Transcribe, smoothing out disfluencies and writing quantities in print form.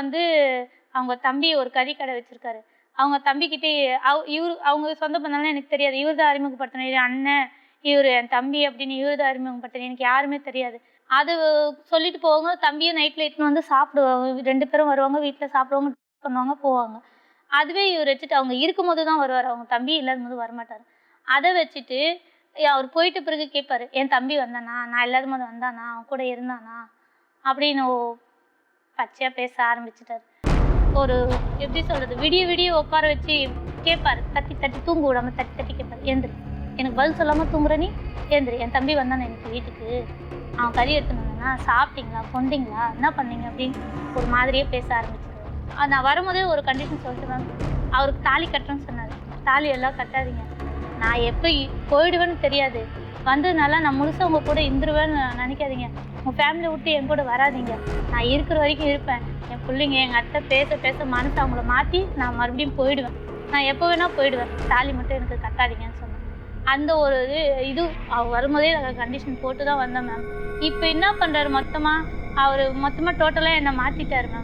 வந்து அவங்க தம்பி ஒரு கறி கடை வச்சிருக்காரு. அவங்க தம்பிக்கிட்டே அவங்க சொந்த பந்தம்லாம் எனக்கு தெரியாது. இவர் தான் அறிமுகப்படுத்தினாரு. அண்ணன், இவரு என் தம்பி அப்படின்னு இவரு தான் அறிமுகப்படுத்தினாரு. எனக்கு யாருமே தெரியாது. அது சொல்லிட்டு போவாங்க. தம்பியும் நைட்ல இட்டுன்னு வந்து சாப்பிடுவாங்க. 2 பேரும் வருவாங்க. வீட்ல சாப்பிடுவாங்க, பண்ணுவாங்க, போவாங்க. அதுவே இவர் வச்சுட்டு அவங்க இருக்கும்போது தான் வருவாரு. அவங்க தம்பி இல்லாதபோது வரமாட்டாரு. அத வச்சுட்டு அவர் போயிட்ட பிறகு கேட்பாரு. என் தம்பி வந்தானா? நான் இல்லாதபோது வந்தானா? அவன் கூட இருந்தானா? அப்படின்னு பச்சையா பேச ஆரம்பிச்சுட்டாரு. ஒரு எப்படி சொல்றது? விடிய விடிய உட்கார வச்சு கேட்பாரு. தட்டி தட்டி தூங்க விடாம தட்டி தட்டி கேட்பாரு. "எந்திரி. எனக்கு பதில் சொல்லாம தூங்குற நீ? எந்திரி. என் தம்பி வந்தானே இன்னைக்கு வீட்டுக்கு. அவன் கறி எடுத்துன்னு வந்தானா? சாப்பிட்டீங்களா? கொண்டீங்களா? என்ன பண்ணீங்க?" அப்படின்னு ஒரு மாதிரியே பேச ஆரம்பிச்சிருவாரு. நான் வரும்போதே ஒரு கண்டிஷன் சொல்லிட்டு தான் அவருக்கு தாலி கட்டுறேன்னு சொன்னாரு. தாலி எல்லாம் கட்டாதீங்க. நான் எப்போ போயிடுவேன்னு தெரியாது. வந்ததுனால நான் முழுசாக உங்கள் கூட இருந்துருவேன்னு நினைக்காதீங்க. உங்கள் ஃபேமிலியை விட்டு என் கூட வராதீங்க. நான் இருக்கிற வரைக்கும் இருப்பேன். என் பிள்ளைங்க எங்கள் அத்தை பேச பேச மனசை அவங்கள மாற்றி நான் மறுபடியும் போயிடுவேன். நான் எப்போ வேணால் போயிடுவேன். தாலி மட்டும் எனக்கு கட்டாதீங்கன்னு சொன்னேன். அந்த ஒரு இது வரும்போதே நாங்கள் கண்டிஷன் போட்டு தான் வந்தேன் மேம். இப்போ என்ன பண்ணுறாரு மொத்தமாக டோட்டலாக என்னை மாற்றிட்டாரு மேம்.